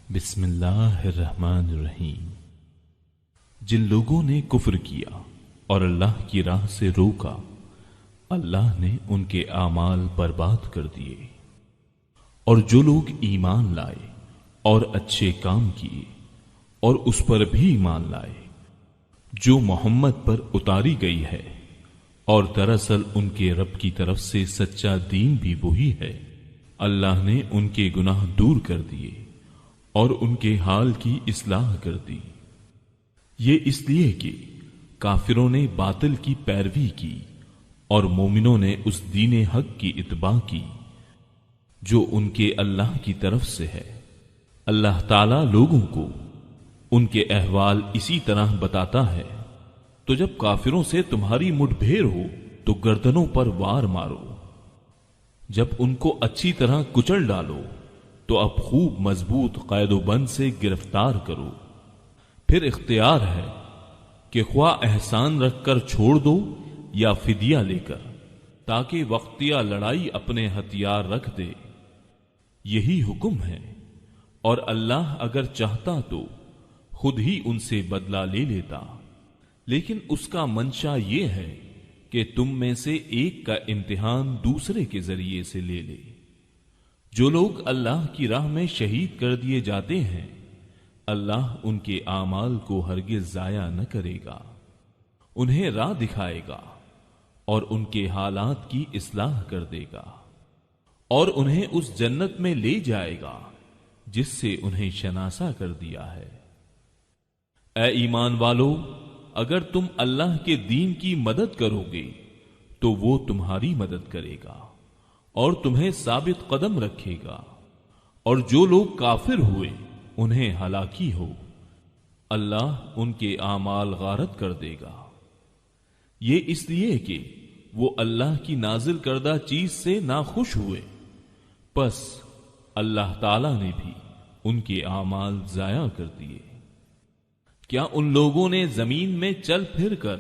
بسم اللہ الرحمن الرحیم۔ جن لوگوں نے کفر کیا اور اللہ کی راہ سے روکا، اللہ نے ان کے اعمال برباد کر دیے، اور جو لوگ ایمان لائے اور اچھے کام کیے اور اس پر بھی ایمان لائے جو محمد پر اتاری گئی ہے، اور دراصل ان کے رب کی طرف سے سچا دین بھی وہی ہے، اللہ نے ان کے گناہ دور کر دیے اور ان کے حال کی اصلاح کر دی۔ یہ اس لیے کہ کافروں نے باطل کی پیروی کی اور مومنوں نے اس دین حق کی اتباع کی جو ان کے اللہ کی طرف سے ہے۔ اللہ تعالی لوگوں کو ان کے احوال اسی طرح بتاتا ہے۔ تو جب کافروں سے تمہاری مٹ بھیڑ ہو تو گردنوں پر وار مارو، جب ان کو اچھی طرح کچل ڈالو تو اب خوب مضبوط قید و بند سے گرفتار کرو۔ پھر اختیار ہے کہ خواہ احسان رکھ کر چھوڑ دو یا فدیہ لے کر، تاکہ وقتیہ لڑائی اپنے ہتھیار رکھ دے۔ یہی حکم ہے، اور اللہ اگر چاہتا تو خود ہی ان سے بدلہ لے لیتا، لیکن اس کا منشا یہ ہے کہ تم میں سے ایک کا امتحان دوسرے کے ذریعے سے لے لے۔ جو لوگ اللہ کی راہ میں شہید کر دیے جاتے ہیں، اللہ ان کے اعمال کو ہرگز ضائع نہ کرے گا، انہیں راہ دکھائے گا اور ان کے حالات کی اصلاح کر دے گا، اور انہیں اس جنت میں لے جائے گا جس سے انہیں شناسا کر دیا ہے۔ اے ایمان والو، اگر تم اللہ کے دین کی مدد کرو گے تو وہ تمہاری مدد کرے گا اور تمہیں ثابت قدم رکھے گا، اور جو لوگ کافر ہوئے انہیں ہلاکی ہو، اللہ ان کے اعمال غارت کر دے گا۔ یہ اس لیے کہ وہ اللہ کی نازل کردہ چیز سے ناخوش ہوئے، پس اللہ تعالی نے بھی ان کے اعمال ضائع کر دیے۔ کیا ان لوگوں نے زمین میں چل پھر کر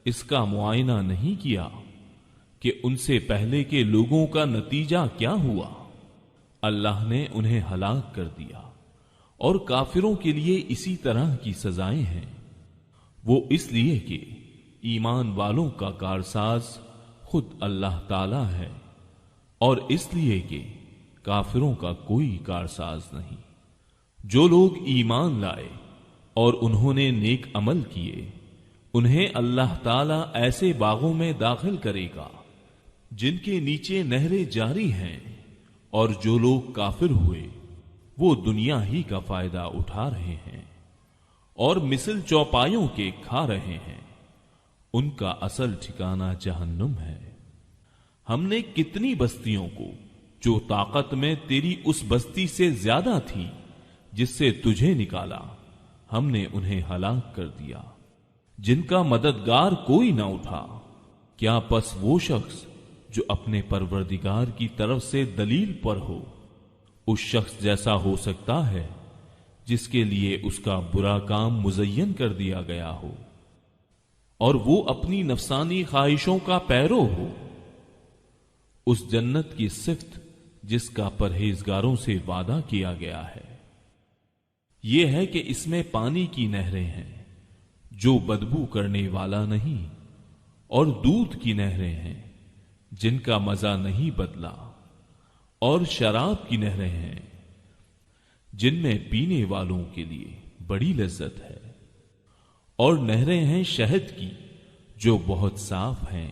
اس کا معائنہ نہیں کیا کہ ان سے پہلے کے لوگوں کا نتیجہ کیا ہوا؟ اللہ نے انہیں ہلاک کر دیا، اور کافروں کے لیے اسی طرح کی سزائیں ہیں۔ وہ اس لیے کہ ایمان والوں کا کارساز خود اللہ تعالی ہے، اور اس لیے کہ کافروں کا کوئی کارساز نہیں۔ جو لوگ ایمان لائے اور انہوں نے نیک عمل کیے، انہیں اللہ تعالی ایسے باغوں میں داخل کرے گا جن کے نیچے نہریں جاری ہیں، اور جو لوگ کافر ہوئے وہ دنیا ہی کا فائدہ اٹھا رہے ہیں اور مثل چوپایوں کے کھا رہے ہیں، ان کا اصل ٹھکانہ جہنم ہے۔ ہم نے کتنی بستیوں کو جو طاقت میں تیری اس بستی سے زیادہ تھی جس سے تجھے نکالا، ہم نے انہیں ہلاک کر دیا، جن کا مددگار کوئی نہ اٹھا۔ کیا پس وہ شخص جو اپنے پروردگار کی طرف سے دلیل پر ہو اس شخص جیسا ہو سکتا ہے جس کے لیے اس کا برا کام مزین کر دیا گیا ہو اور وہ اپنی نفسانی خواہشوں کا پیرو ہو؟ اس جنت کی صفت جس کا پرہیزگاروں سے وعدہ کیا گیا ہے یہ ہے کہ اس میں پانی کی نہریں ہیں جو بدبو کرنے والا نہیں، اور دودھ کی نہریں ہیں جن کا مزہ نہیں بدلا، اور شراب کی نہریں ہیں جن میں پینے والوں کے لیے بڑی لذت ہے، اور نہریں ہیں شہد کی جو بہت صاف ہیں،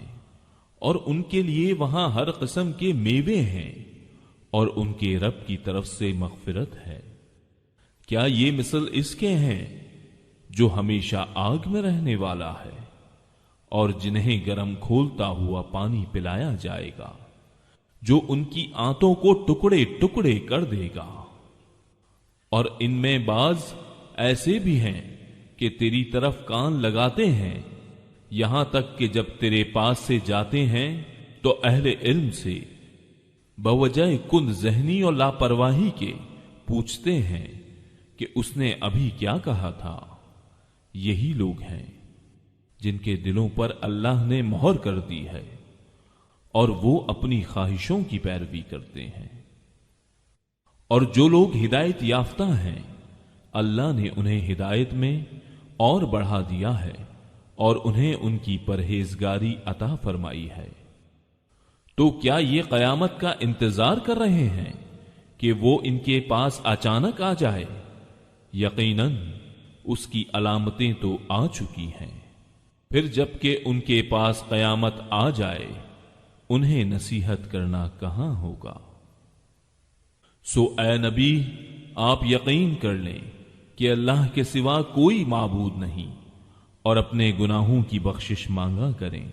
اور ان کے لیے وہاں ہر قسم کے میوے ہیں، اور ان کے رب کی طرف سے مغفرت ہے۔ کیا یہ مثل اس کے ہیں جو ہمیشہ آگ میں رہنے والا ہے اور جنہیں گرم کھولتا ہوا پانی پلایا جائے گا جو ان کی آنتوں کو ٹکڑے ٹکڑے کر دے گا؟ اور ان میں بعض ایسے بھی ہیں کہ تیری طرف کان لگاتے ہیں، یہاں تک کہ جب تیرے پاس سے جاتے ہیں تو اہل علم سے بوجہ کند ذہنی اور لاپرواہی کے پوچھتے ہیں کہ اس نے ابھی کیا کہا تھا۔ یہی لوگ ہیں جن کے دلوں پر اللہ نے مہر کر دی ہے اور وہ اپنی خواہشوں کی پیروی کرتے ہیں، اور جو لوگ ہدایت یافتہ ہیں اللہ نے انہیں ہدایت میں اور بڑھا دیا ہے اور انہیں ان کی پرہیزگاری عطا فرمائی ہے۔ تو کیا یہ قیامت کا انتظار کر رہے ہیں کہ وہ ان کے پاس اچانک آ جائے؟ یقیناً اس کی علامتیں تو آ چکی ہیں، پھر جب کہ ان کے پاس قیامت آ جائے انہیں نصیحت کرنا کہاں ہوگا۔ سو اے نبی، آپ یقین کر لیں کہ اللہ کے سوا کوئی معبود نہیں، اور اپنے گناہوں کی بخشش مانگا کریں،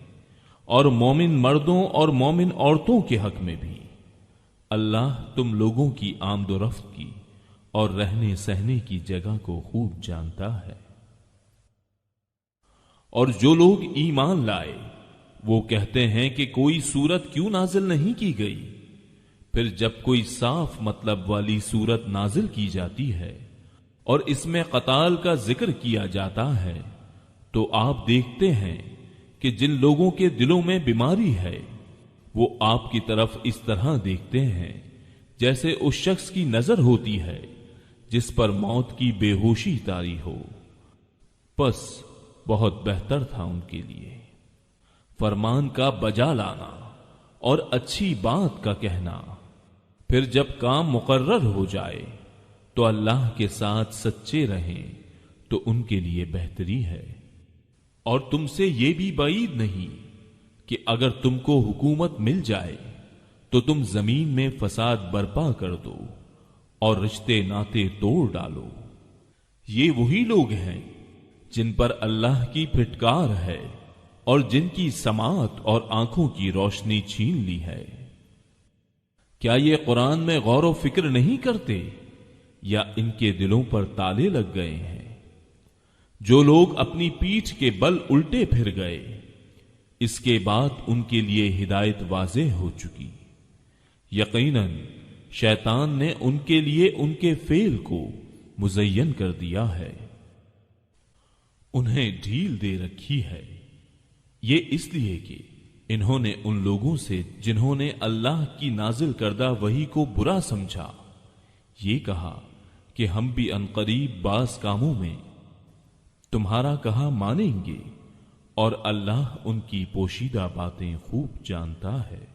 اور مومن مردوں اور مومن عورتوں کے حق میں بھی اللہ تم لوگوں کی آمد و رفت کی اور رہنے سہنے کی جگہ کو خوب جانتا ہے۔ اور جو لوگ ایمان لائے وہ کہتے ہیں کہ کوئی سورت کیوں نازل نہیں کی گئی؟ پھر جب کوئی صاف مطلب والی سورت نازل کی جاتی ہے اور اس میں قتال کا ذکر کیا جاتا ہے تو آپ دیکھتے ہیں کہ جن لوگوں کے دلوں میں بیماری ہے وہ آپ کی طرف اس طرح دیکھتے ہیں جیسے اس شخص کی نظر ہوتی ہے جس پر موت کی بے ہوشی طاری ہو۔ پس بہت بہتر تھا ان کے لیے فرمان کا بجا لانا اور اچھی بات کا کہنا، پھر جب کام مقرر ہو جائے تو اللہ کے ساتھ سچے رہیں تو ان کے لیے بہتری ہے۔ اور تم سے یہ بھی بعید نہیں کہ اگر تم کو حکومت مل جائے تو تم زمین میں فساد برپا کر دو اور رشتے ناتے توڑ ڈالو۔ یہ وہی لوگ ہیں جن پر اللہ کی پھٹکار ہے اور جن کی سماعت اور آنکھوں کی روشنی چھین لی ہے۔ کیا یہ قرآن میں غور و فکر نہیں کرتے یا ان کے دلوں پر تالے لگ گئے ہیں؟ جو لوگ اپنی پیٹھ کے بل الٹے پھر گئے اس کے بعد ان کے لیے ہدایت واضح ہو چکی، یقیناً شیطان نے ان کے لیے ان کے فعل کو مزین کر دیا ہے، انہیں ڈھیل دے رکھی ہے۔ یہ اس لیے کہ انہوں نے ان لوگوں سے جنہوں نے اللہ کی نازل کردہ وحی کو برا سمجھا یہ کہا کہ ہم بھی عنقریب بعض کاموں میں تمہارا کہا مانیں گے، اور اللہ ان کی پوشیدہ باتیں خوب جانتا ہے۔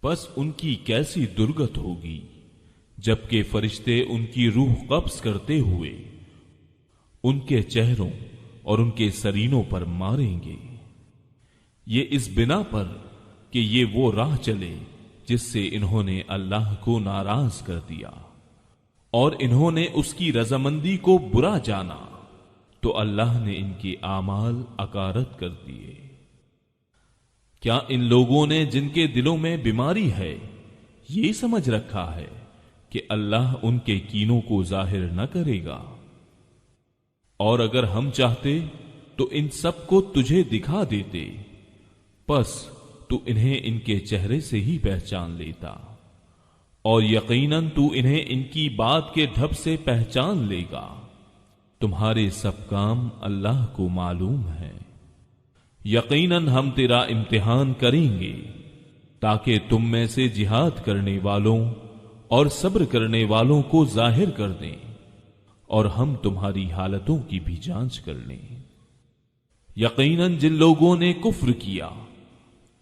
پس ان کی کیسی درگت ہوگی جبکہ فرشتے ان کی روح قبض کرتے ہوئے ان کے چہروں اور ان کے سرینوں پر ماریں گے، یہ اس بنا پر کہ یہ وہ راہ چلے جس سے انہوں نے اللہ کو ناراض کر دیا اور انہوں نے اس کی رضامندی کو برا جانا تو اللہ نے ان کے اعمال اکارت کر دیے۔ کیا ان لوگوں نے جن کے دلوں میں بیماری ہے یہ سمجھ رکھا ہے کہ اللہ ان کے کینوں کو ظاہر نہ کرے گا؟ اور اگر ہم چاہتے تو ان سب کو تجھے دکھا دیتے، پس تو انہیں ان کے چہرے سے ہی پہچان لیتا، اور یقیناً تو انہیں ان کی بات کے ڈھب سے پہچان لے گا۔ تمہارے سب کام اللہ کو معلوم ہے، یقیناً ہم تیرا امتحان کریں گے تاکہ تم میں سے جہاد کرنے والوں اور صبر کرنے والوں کو ظاہر کر دیں، اور ہم تمہاری حالتوں کی بھی جانچ کر لیں۔ یقیناً جن لوگوں نے کفر کیا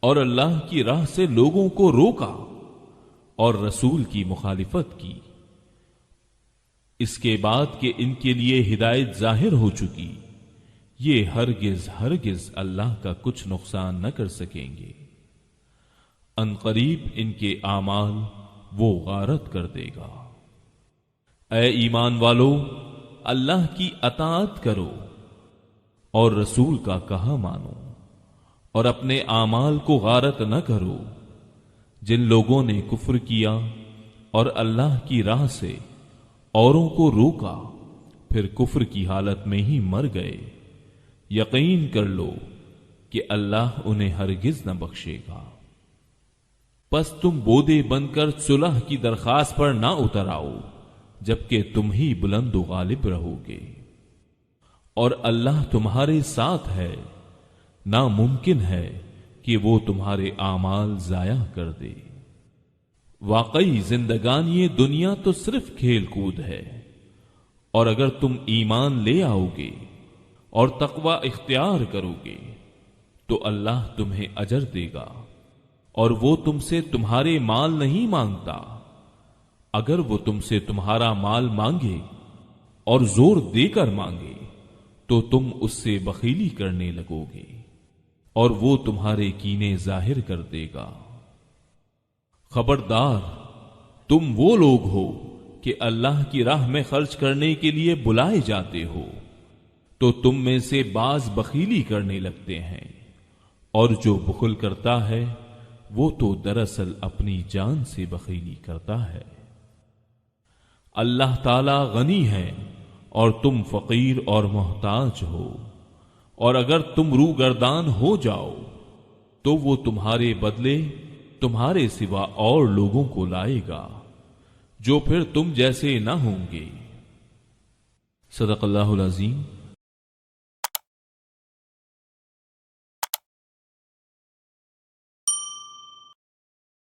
اور اللہ کی راہ سے لوگوں کو روکا اور رسول کی مخالفت کی، اس کے بعد کہ ان کے لیے ہدایت ظاہر ہو چکی، یہ ہرگز اللہ کا کچھ نقصان نہ کر سکیں گے۔ ان قریب ان کے اعمال وہ غارت کر دے گا۔ اے ایمان والو، اللہ کی اطاعت کرو اور رسول کا کہا مانو، اور اپنے اعمال کو غارت نہ کرو۔ جن لوگوں نے کفر کیا اور اللہ کی راہ سے اوروں کو روکا پھر کفر کی حالت میں ہی مر گئے، یقین کر لو کہ اللہ انہیں ہرگز نہ بخشے گا۔ پس تم بودے بن کر صلح کی درخواست پر نہ اتر آؤ جبکہ تم ہی بلند و غالب رہو گے، اور اللہ تمہارے ساتھ ہے، ناممکن ہے کہ وہ تمہارے اعمال ضائع کر دے۔ واقعی زندگانی دنیا تو صرف کھیل کود ہے، اور اگر تم ایمان لے آؤ گے اور تقوی اختیار کرو گے تو اللہ تمہیں اجر دے گا، اور وہ تم سے تمہارے مال نہیں مانگتا۔ اگر وہ تم سے تمہارا مال مانگے اور زور دے کر مانگے تو تم اس سے بخیلی کرنے لگو گے، اور وہ تمہارے کینے ظاہر کر دے گا۔ خبردار، تم وہ لوگ ہو کہ اللہ کی راہ میں خرچ کرنے کے لیے بلائے جاتے ہو تو تم میں سے بعض بخیلی کرنے لگتے ہیں، اور جو بخل کرتا ہے وہ تو دراصل اپنی جان سے بخیلی کرتا ہے۔ اللہ تعالی غنی ہے اور تم فقیر اور محتاج ہو، اور اگر تم روگردان ہو جاؤ تو وہ تمہارے بدلے تمہارے سوا اور لوگوں کو لائے گا جو پھر تم جیسے نہ ہوں گے۔ صدق اللہ العظیم۔